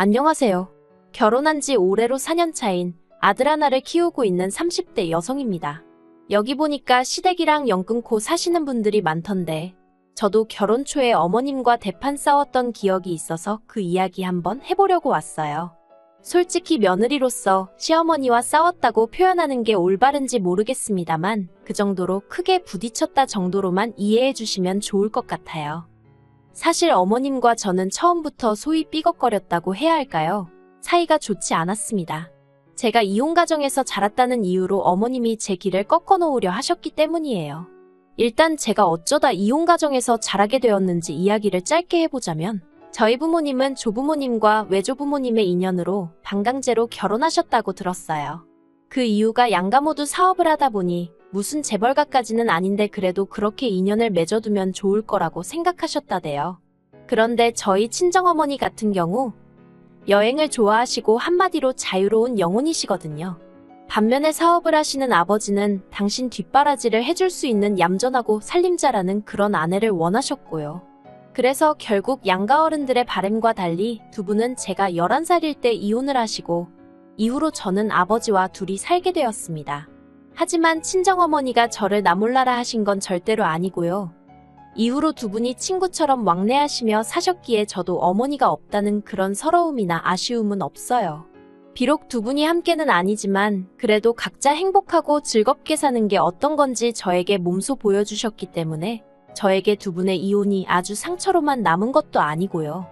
안녕하세요. 결혼한 지 올해로 4년 차인 아들 하나를 키우고 있는 30대 여성입니다. 여기 보니까 시댁이랑 연 끊고 사시는 분들이 많던데 저도 결혼 초에 어머님과 대판 싸웠던 기억이 있어서 그 이야기 한번 해보려고 왔어요. 솔직히 며느리로서 시어머니와 싸웠다고 표현하는 게 올바른지 모르겠습니다만 그 정도로 크게 부딪혔다 정도로만 이해해 주시면 좋을 것 같아요. 사실 어머님과 저는 처음부터 소위 삐걱거렸다고 해야 할까요? 사이가 좋지 않았습니다. 제가 이혼 가정에서 자랐다는 이유로 어머님이 제 길을 꺾어 놓으려 하셨기 때문이에요. 일단 제가 어쩌다 이혼 가정에서 자라게 되었는지 이야기를 짧게 해보자면 저희 부모님은 조부모님과 외조부모님의 인연으로 반강제로 결혼하셨다고 들었어요. 그 이유가 양가 모두 사업을 하다 보니 무슨 재벌가까지는 아닌데 그래도 그렇게 인연을 맺어두면 좋을 거라고 생각하셨다대요. 그런데 저희 친정어머니 같은 경우 여행을 좋아하시고 한마디로 자유로운 영혼이시거든요. 반면에 사업을 하시는 아버지는 당신 뒷바라지를 해줄 수 있는 얌전하고 살림자라는 그런 아내를 원하셨고요. 그래서 결국 양가 어른들의 바람과 달리 두 분은 제가 11살일 때 이혼을 하시고 이후로 저는 아버지와 둘이 살게 되었습니다. 하지만 친정어머니가 저를 나몰라라 하신 건 절대로 아니고요. 이후로 두 분이 친구처럼 왕래하시며 사셨기에 저도 어머니가 없다는 그런 서러움이나 아쉬움은 없어요. 비록 두 분이 함께는 아니지만 그래도 각자 행복하고 즐겁게 사는 게 어떤 건지 저에게 몸소 보여주셨기 때문에 저에게 두 분의 이혼이 아주 상처로만 남은 것도 아니고요.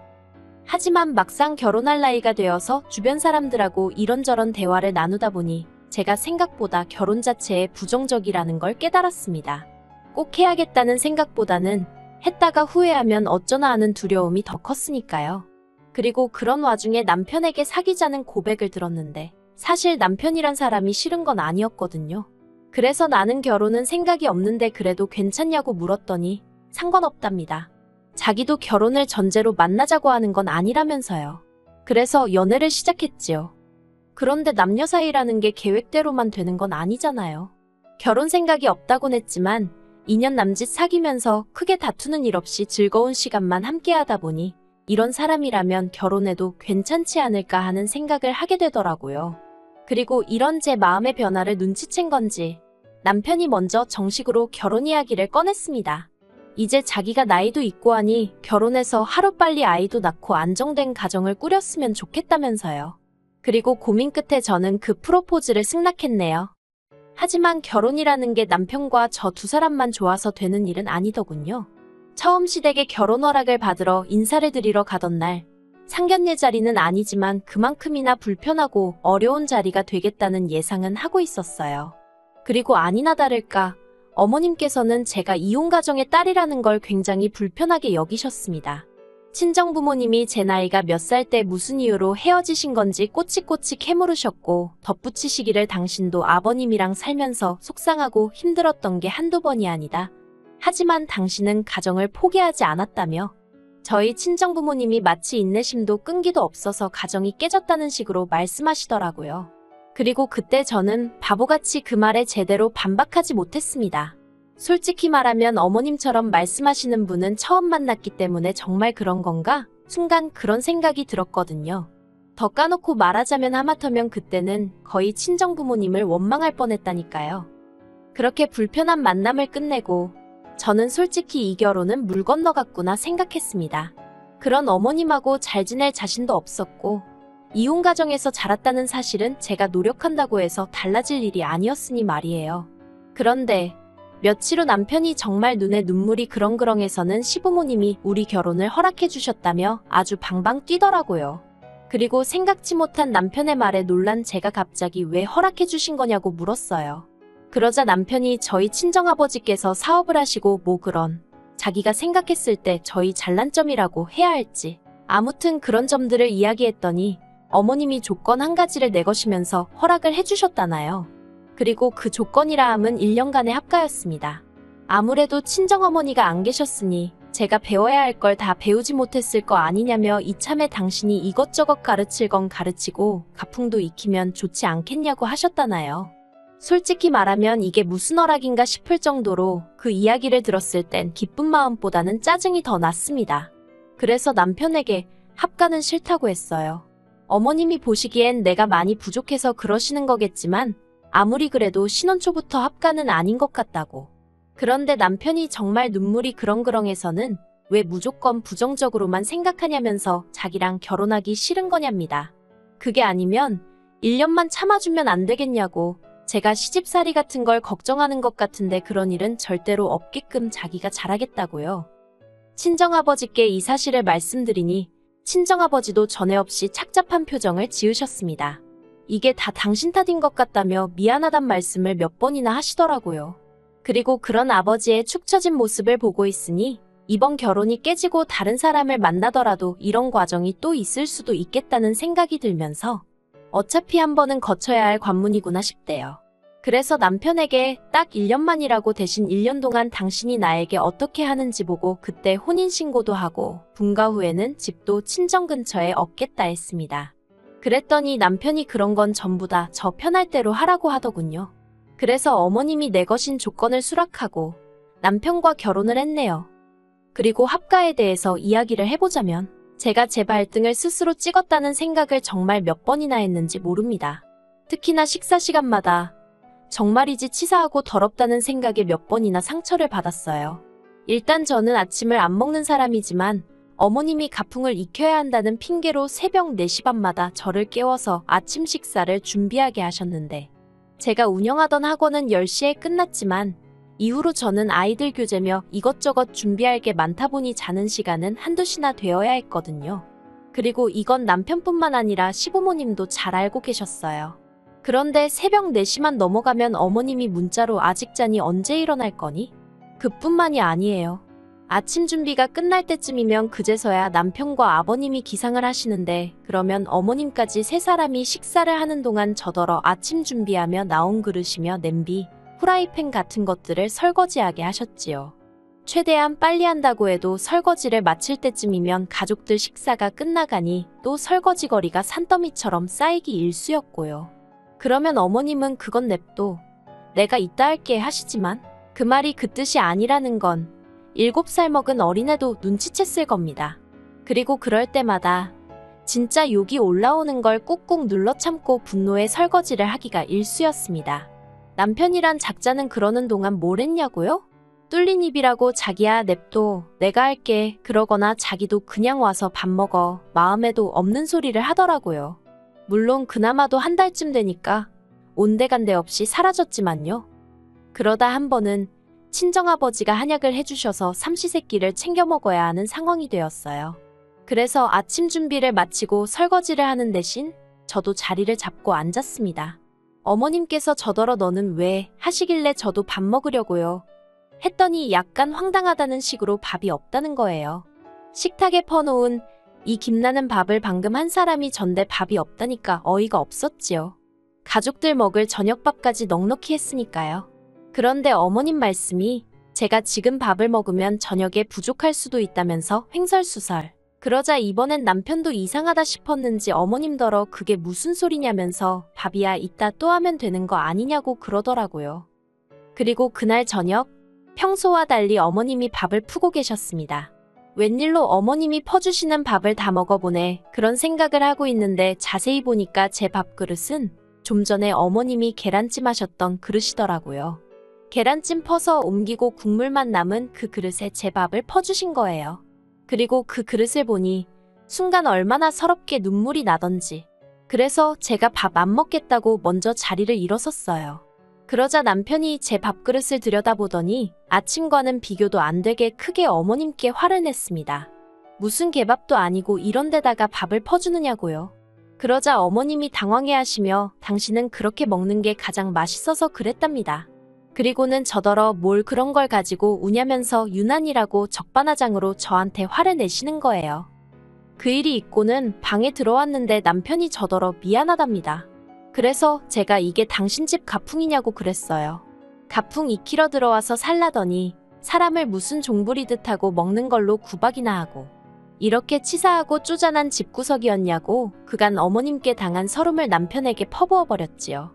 하지만 막상 결혼할 나이가 되어서 주변 사람들하고 이런저런 대화를 나누다 보니 제가 생각보다 결혼 자체에 부정적이라는 걸 깨달았습니다. 꼭 해야겠다는 생각보다는 했다가 후회하면 어쩌나 하는 두려움이 더 컸으니까요. 그리고 그런 와중에 남편에게 사귀자는 고백을 들었는데 사실 남편이란 사람이 싫은 건 아니었거든요. 그래서 나는 결혼은 생각이 없는데 그래도 괜찮냐고 물었더니 상관없답니다. 자기도 결혼을 전제로 만나자고 하는 건 아니라면서요. 그래서 연애를 시작했지요. 그런데 남녀 사이라는 게 계획대로만 되는 건 아니잖아요. 결혼 생각이 없다곤 했지만 2년 남짓 사귀면서 크게 다투는 일 없이 즐거운 시간만 함께 하다 보니 이런 사람이라면 결혼해도 괜찮지 않을까 하는 생각을 하게 되더라고요. 그리고 이런 제 마음의 변화를 눈치챈 건지 남편이 먼저 정식으로 결혼 이야기를 꺼냈습니다. 이제 자기가 나이도 있고 하니 결혼해서 하루빨리 아이도 낳고 안정된 가정을 꾸렸으면 좋겠다면서요. 그리고 고민 끝에 저는 그 프로포즈를 승낙했네요. 하지만 결혼이라는 게 남편과 저 두 사람만 좋아서 되는 일은 아니더군요. 처음 시댁에 결혼 허락을 받으러 인사를 드리러 가던 날 상견례 자리는 아니지만 그만큼이나 불편하고 어려운 자리가 되겠다는 예상은 하고 있었어요. 그리고 아니나 다를까 어머님께서는 제가 이혼 가정의 딸이라는 걸 굉장히 불편하게 여기셨습니다. 친정부모님이 제 나이가 몇 살 때 무슨 이유로 헤어지신 건지 꼬치꼬치 캐물으셨고 덧붙이시기를 당신도 아버님이랑 살면서 속상하고 힘들었던 게 한두 번이 아니다. 하지만 당신은 가정을 포기하지 않았다며 저희 친정부모님이 마치 인내심도 끈기도 없어서 가정이 깨졌다는 식으로 말씀하시더라고요. 그리고 그때 저는 바보같이 그 말에 제대로 반박하지 못했습니다. 솔직히 말하면 어머님처럼 말씀하시는 분은 처음 만났기 때문에 정말 그런 건가? 순간 그런 생각이 들었거든요. 더 까놓고 말하자면 하마터면 그때는 거의 친정부모님을 원망할 뻔했다니까요. 그렇게 불편한 만남을 끝내고 저는 솔직히 이 결혼은 물 건너갔구나 생각했습니다. 그런 어머님하고 잘 지낼 자신도 없었고 이혼 가정에서 자랐다는 사실은 제가 노력한다고 해서 달라질 일이 아니었으니 말이에요. 그런데 며칠 후 남편이 정말 눈에 눈물이 그렁그렁해서는 시부모님이 우리 결혼을 허락해 주셨다며 아주 방방 뛰더라고요. 그리고 생각지 못한 남편의 말에 놀란 제가 갑자기 왜 허락해 주신 거냐고 물었어요. 그러자 남편이 저희 친정아버지께서 사업을 하시고 뭐 그런 자기가 생각했을 때 저희 잘난 점이라고 해야 할지 아무튼 그런 점들을 이야기했더니 어머님이 조건 한 가지를 내거시면서 허락을 해주셨다나요. 그리고 그 조건이라 함은 1년간의 합가였습니다. 아무래도 친정어머니가 안 계셨으니 제가 배워야 할 걸 다 배우지 못했을 거 아니냐며 이참에 당신이 이것저것 가르칠 건 가르치고 가풍도 익히면 좋지 않겠냐고 하셨다나요. 솔직히 말하면 이게 무슨 허락인가 싶을 정도로 그 이야기를 들었을 땐 기쁜 마음보다는 짜증이 더 났습니다. 그래서 남편에게 합가는 싫다고 했어요. 어머님이 보시기엔 내가 많이 부족해서 그러시는 거겠지만 아무리 그래도 신혼 초부터 합가는 아닌 것 같다고. 그런데 남편이 정말 눈물이 그렁그렁해서는 왜 무조건 부정적으로만 생각하냐면서 자기랑 결혼하기 싫은 거냐입니다. 그게 아니면 1년만 참아주면 안 되겠냐고. 제가 시집살이 같은 걸 걱정하는 것 같은데 그런 일은 절대로 없게끔 자기가 잘하겠다고요. 친정아버지께 이 사실을 말씀드리니 친정아버지도 전에 없이 착잡한 표정을 지으셨습니다. 이게 다 당신 탓인 것 같다며 미안하단 말씀을 몇 번이나 하시더라고요. 그리고 그런 아버지의 축 처진 모습을 보고 있으니 이번 결혼이 깨지고 다른 사람을 만나더라도 이런 과정이 또 있을 수도 있겠다는 생각이 들면서 어차피 한 번은 거쳐야 할 관문이구나 싶대요. 그래서 남편에게 딱 1년만이라고 대신 1년 동안 당신이 나에게 어떻게 하는지 보고 그때 혼인신고도 하고 분가 후에는 집도 친정 근처에 얻겠다 했습니다. 그랬더니 남편이 그런 건 전부 다 저 편할 대로 하라고 하더군요. 그래서 어머님이 내 것인 조건을 수락하고 남편과 결혼을 했네요. 그리고 합가에 대해서 이야기를 해보자면 제가 제 발등을 스스로 찍었다는 생각을 정말 몇 번이나 했는지 모릅니다. 특히나 식사 시간마다 정말이지 치사하고 더럽다는 생각에 몇 번이나 상처를 받았어요. 일단 저는 아침을 안 먹는 사람이지만 어머님이 가풍을 익혀야 한다는 핑계로 새벽 4시 반마다 저를 깨워서 아침 식사를 준비하게 하셨는데 제가 운영하던 학원은 10시에 끝났지만 이후로 저는 아이들 교재며 이것저것 준비할 게 많다 보니 자는 시간은 한두 시나 되어야 했거든요. 그리고 이건 남편뿐만 아니라 시부모님도 잘 알고 계셨어요. 그런데 새벽 4시만 넘어가면 어머님이 문자로 아직 자니 언제 일어날 거니? 그뿐만이 아니에요. 아침 준비가 끝날 때쯤이면 그제서야 남편과 아버님이 기상을 하시는데 그러면 어머님까지 세 사람이 식사를 하는 동안 저더러 아침 준비하며 나온 그릇이며 냄비, 후라이팬 같은 것들을 설거지하게 하셨지요. 최대한 빨리 한다고 해도 설거지를 마칠 때쯤이면 가족들 식사가 끝나가니 또 설거지거리가 산더미처럼 쌓이기 일쑤였고요. 그러면 어머님은 그건 냅둬. 내가 이따 할게 하시지만 그 말이 그 뜻이 아니라는 건 7살 먹은 어린애도 눈치챘을 겁니다. 그리고 그럴 때마다 진짜 욕이 올라오는 걸 꾹꾹 눌러 참고 분노에 설거지를 하기가 일쑤였습니다. 남편이란 작자는 그러는 동안 뭘 했냐고요? 뚫린 입이라고 자기야 냅둬 내가 할게 그러거나 자기도 그냥 와서 밥 먹어 마음에도 없는 소리를 하더라고요. 물론 그나마도 한 달쯤 되니까 온데간데 없이 사라졌지만요. 그러다 한 번은 친정아버지가 한약을 해주셔서 삼시세끼를 챙겨 먹어야 하는 상황이 되었어요. 그래서 아침 준비를 마치고 설거지를 하는 대신 저도 자리를 잡고 앉았습니다. 어머님께서 저더러 너는 왜 하시길래 저도 밥 먹으려고요. 했더니 약간 황당하다는 식으로 밥이 없다는 거예요. 식탁에 퍼놓은 이 김나는 밥을 방금 한 사람이 전데 밥이 없다니까 어이가 없었지요. 가족들 먹을 저녁밥까지 넉넉히 했으니까요. 그런데 어머님 말씀이 제가 지금 밥을 먹으면 저녁에 부족할 수도 있다면서 횡설수설. 그러자 이번엔 남편도 이상하다 싶었는지 어머님더러 그게 무슨 소리냐면서 밥이야 이따 또 하면 되는 거 아니냐고 그러더라고요. 그리고 그날 저녁 평소와 달리 어머님이 밥을 푸고 계셨습니다. 웬일로 어머님이 퍼주시는 밥을 다 먹어보네 그런 생각을 하고 있는데 자세히 보니까 제 밥그릇은 좀 전에 어머님이 계란찜 하셨던 그릇이더라고요. 계란찜 퍼서 옮기고 국물만 남은 그 그릇에 제 밥을 퍼주신 거예요. 그리고 그 그릇을 보니 순간 얼마나 서럽게 눈물이 나던지. 그래서 제가 밥 안 먹겠다고 먼저 자리를 일어섰어요. 그러자 남편이 제 밥그릇을 들여다보더니 아침과는 비교도 안 되게 크게 어머님께 화를 냈습니다. 무슨 개밥도 아니고 이런 데다가 밥을 퍼주느냐고요. 그러자 어머님이 당황해하시며 당신은 그렇게 먹는 게 가장 맛있어서 그랬답니다. 그리고는 저더러 뭘 그런 걸 가지고 우냐면서 유난이라고 적반하장으로 저한테 화를 내시는 거예요. 그 일이 있고는 방에 들어왔는데 남편이 저더러 미안하답니다. 그래서 제가 이게 당신 집 가풍이냐고 그랬어요. 가풍 익히러 들어와서 살라더니 사람을 무슨 종부리듯 하고 먹는 걸로 구박이나 하고 이렇게 치사하고 쪼잔한 집구석이었냐고 그간 어머님께 당한 서름을 남편에게 퍼부어버렸지요.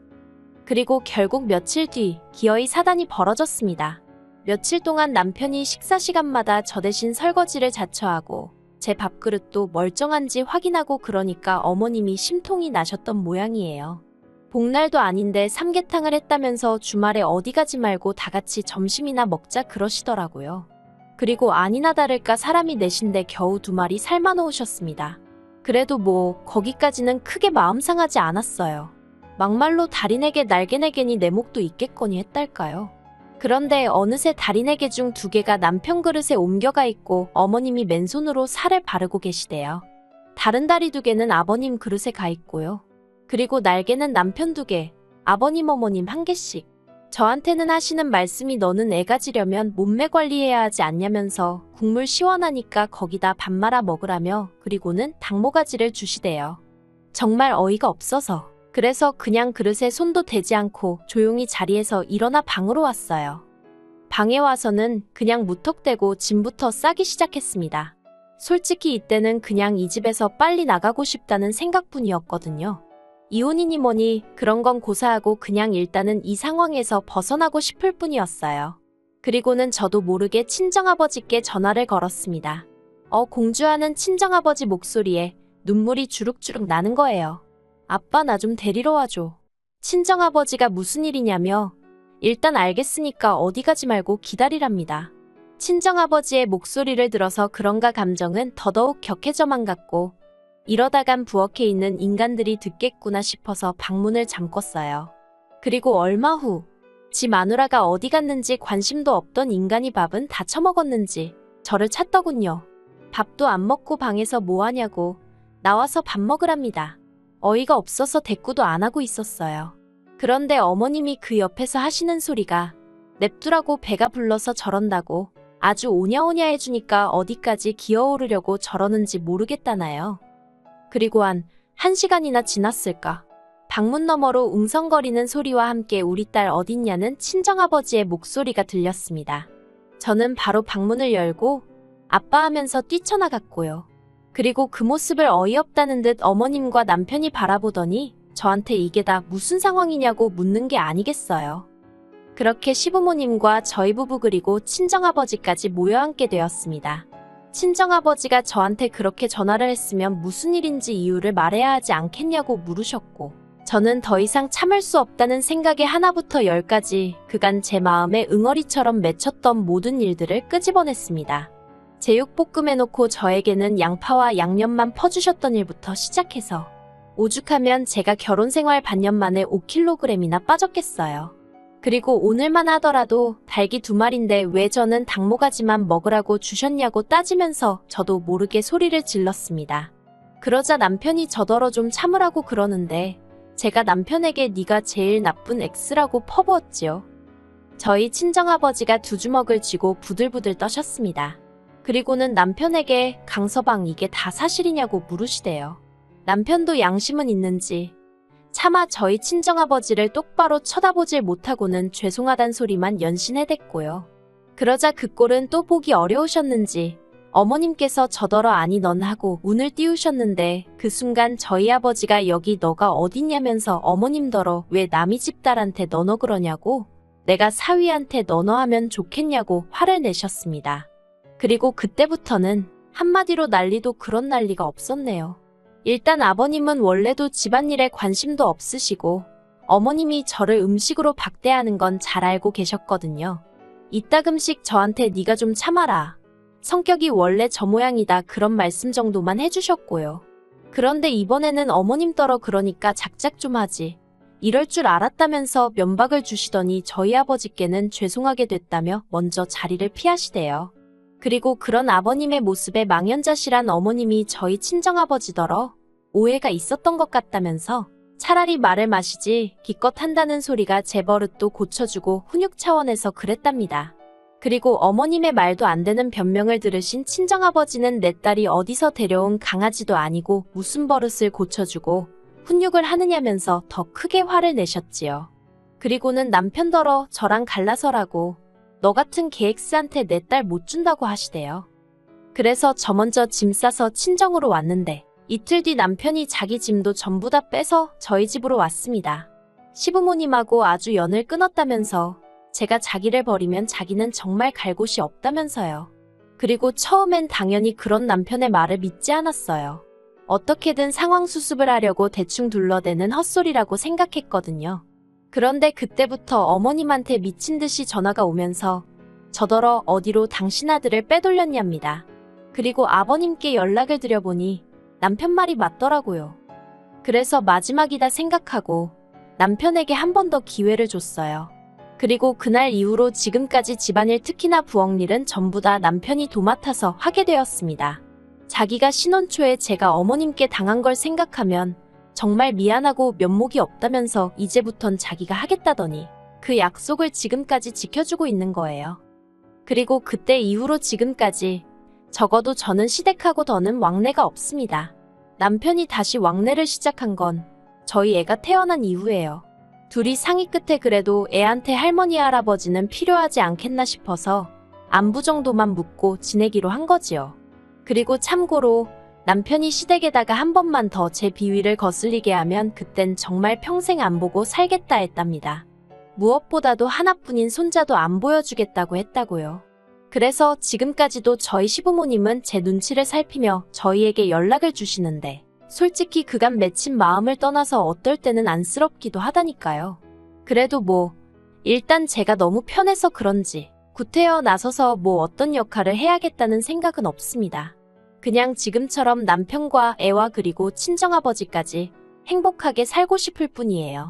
그리고 결국 며칠 뒤 기어이 사단이 벌어졌습니다. 며칠 동안 남편이 식사 시간마다 저 대신 설거지를 자처하고 제 밥그릇도 멀쩡한지 확인하고 그러니까 어머님이 심통이 나셨던 모양이에요. 복날도 아닌데 삼계탕을 했다면서 주말에 어디 가지 말고 다 같이 점심이나 먹자 그러시더라고요. 그리고 아니나 다를까 사람이 넷인데 겨우 2마리 삶아 놓으셨습니다. 그래도 뭐 거기까지는 크게 마음 상하지 않았어요. 막말로 달인에게 날개네개니 내 목도 있겠거니 했달까요. 그런데 어느새 달인에게 중 2개가 남편 그릇에 옮겨가 있고 어머님이 맨손으로 살을 바르고 계시대요. 다른 다리 2개는 아버님 그릇에 가 있고요. 그리고 날개는 남편 2개, 아버님 어머님 1개씩. 저한테는 하시는 말씀이 너는 애 가지려면 몸매 관리해야 하지 않냐면서 국물 시원하니까 거기다 밥 말아 먹으라며 그리고는 닭모가지를 주시대요. 정말 어이가 없어서. 그래서 그냥 그릇에 손도 대지 않고 조용히 자리에서 일어나 방으로 왔어요. 방에 와서는 그냥 무턱대고 짐부터 싸기 시작했습니다. 솔직히 이때는 그냥 이 집에서 빨리 나가고 싶다는 생각뿐이었거든요. 이혼이니 뭐니 그런 건 고사하고 그냥 일단은 이 상황에서 벗어나고 싶을 뿐이었어요. 그리고는 저도 모르게 친정아버지께 전화를 걸었습니다. 공주하는 친정아버지 목소리에 눈물이 주룩주룩 나는 거예요. 아빠 나 좀 데리러 와줘. 친정아버지가 무슨 일이냐며 일단 알겠으니까 어디 가지 말고 기다리랍니다. 친정아버지의 목소리를 들어서 그런가 감정은 더더욱 격해져만 갔고 이러다간 부엌에 있는 인간들이 듣겠구나 싶어서 방문을 잠궜어요. 그리고 얼마 후 지 마누라가 어디 갔는지 관심도 없던 인간이 밥은 다 처먹었는지 저를 찾더군요. 밥도 안 먹고 방에서 뭐하냐고 나와서 밥 먹으랍니다. 어이가 없어서 대꾸도 안 하고 있었어요. 그런데 어머님이 그 옆에서 하시는 소리가 냅두라고 배가 불러서 저런다고 아주 오냐오냐 해주니까 어디까지 기어오르려고 저러는지 모르겠다나요. 그리고 한 1시간이나 지났을까. 방문 너머로 웅성거리는 소리와 함께 우리 딸 어딨냐는 친정아버지의 목소리가 들렸습니다. 저는 바로 방문을 열고 아빠 하면서 뛰쳐나갔고요. 그리고 그 모습을 어이없다는 듯 어머님과 남편이 바라보더니 저한테 이게 다 무슨 상황이냐고 묻는 게 아니겠어요. 그렇게 시부모님과 저희 부부 그리고 친정아버지까지 모여앉게 되었습니다. 친정아버지가 저한테 그렇게 전화를 했으면 무슨 일인지 이유를 말해야 하지 않겠냐고 물으셨고 저는 더 이상 참을 수 없다는 생각에 하나부터 10까지 그간 제 마음에 응어리처럼 맺혔던 모든 일들을 끄집어냈습니다. 제육볶음 해놓고 저에게는 양파와 양념만 퍼주셨던 일부터 시작해서 오죽하면 제가 결혼생활 반년 만에 5kg이나 빠졌겠어요. 그리고 오늘만 하더라도 닭이 2마리인데 왜 저는 닭모가지만 먹으라고 주셨냐고 따지면서 저도 모르게 소리를 질렀습니다. 그러자 남편이 저더러 좀 참으라고 그러는데 제가 남편에게 네가 제일 나쁜 X라고 퍼부었지요. 저희 친정아버지가 2주먹을 쥐고 부들부들 떠셨습니다. 그리고는 남편에게 강서방 이게 다 사실이냐고 물으시대요. 남편도 양심은 있는지 차마 저희 친정아버지를 똑바로 쳐다보질 못하고는 죄송하단 소리만 연신해댔고요. 그러자 그 꼴은 또 보기 어려우셨는지 어머님께서 저더러 아니 넌 하고 운을 띄우셨는데 그 순간 저희 아버지가 여기 너가 어딨냐면서 어머님더러 왜 남이 집 딸한테 너너 그러냐고 내가 사위한테 너너 하면 좋겠냐고 화를 내셨습니다. 그리고 그때부터는 한마디로 난리도 그런 난리가 없었네요. 일단 아버님은 원래도 집안일에 관심도 없으시고 어머님이 저를 음식으로 박대하는 건 잘 알고 계셨거든요. 이따금씩 저한테 네가 좀 참아라. 성격이 원래 저 모양이다 그런 말씀 정도만 해주셨고요. 그런데 이번에는 어머님더러 그러니까 작작 좀 하지. 이럴 줄 알았다면서 면박을 주시더니 저희 아버지께는 죄송하게 됐다며 먼저 자리를 피하시대요. 그리고 그런 아버님의 모습에 망연자실한 어머님이 저희 친정아버지더러 오해가 있었던 것 같다면서 차라리 말을 마시지 기껏 한다는 소리가 제 버릇도 고쳐주고 훈육 차원에서 그랬답니다. 그리고 어머님의 말도 안 되는 변명을 들으신 친정아버지는 내 딸이 어디서 데려온 강아지도 아니고 무슨 버릇을 고쳐주고 훈육을 하느냐면서 더 크게 화를 내셨지요. 그리고는 남편더러 저랑 갈라서라고 너 같은 계엑스한테 내 딸 못 준다고 하시대요. 그래서 저 먼저 짐 싸서 친정으로 왔는데 이틀 뒤 남편이 자기 짐도 전부 다 빼서 저희 집으로 왔습니다. 시부모님하고 아주 연을 끊었다면서 제가 자기를 버리면 자기는 정말 갈 곳이 없다면서요. 그리고 처음엔 당연히 그런 남편의 말을 믿지 않았어요. 어떻게든 상황 수습을 하려고 대충 둘러대는 헛소리라고 생각했거든요. 그런데 그때부터 어머님한테 미친 듯이 전화가 오면서 저더러 어디로 당신 아들을 빼돌렸냐입니다. 그리고 아버님께 연락을 드려보니 남편 말이 맞더라고요. 그래서 마지막이다 생각하고 남편에게 한 번 더 기회를 줬어요. 그리고 그날 이후로 지금까지 집안일 특히나 부엌일은 전부 다 남편이 도맡아서 하게 되었습니다. 자기가 신혼 초에 제가 어머님께 당한 걸 생각하면 정말 미안하고 면목이 없다면서 이제부턴 자기가 하겠다더니 그 약속을 지금까지 지켜주고 있는 거예요. 그리고 그때 이후로 지금까지 적어도 저는 시댁하고 더는 왕래가 없습니다. 남편이 다시 왕래를 시작한 건 저희 애가 태어난 이후예요. 둘이 상의 끝에 그래도 애한테 할머니 할아버지는 필요하지 않겠나 싶어서 안부 정도만 묻고 지내기로 한 거지요. 그리고 참고로 남편이 시댁에다가 한 번만 더 제 비위를 거슬리게 하면 그땐 정말 평생 안 보고 살겠다 했답니다. 무엇보다도 하나뿐인 손자도 안 보여주겠다고 했다고요. 그래서 지금까지도 저희 시부모님은 제 눈치를 살피며 저희에게 연락을 주시는데 솔직히 그간 맺힌 마음을 떠나서 어떨 때는 안쓰럽기도 하다니까요. 그래도 일단 제가 너무 편해서 그런지 구태여 나서서 어떤 역할을 해야겠다는 생각은 없습니다. 그냥 지금처럼 남편과 애와 그리고 친정아버지까지 행복하게 살고 싶을 뿐이에요.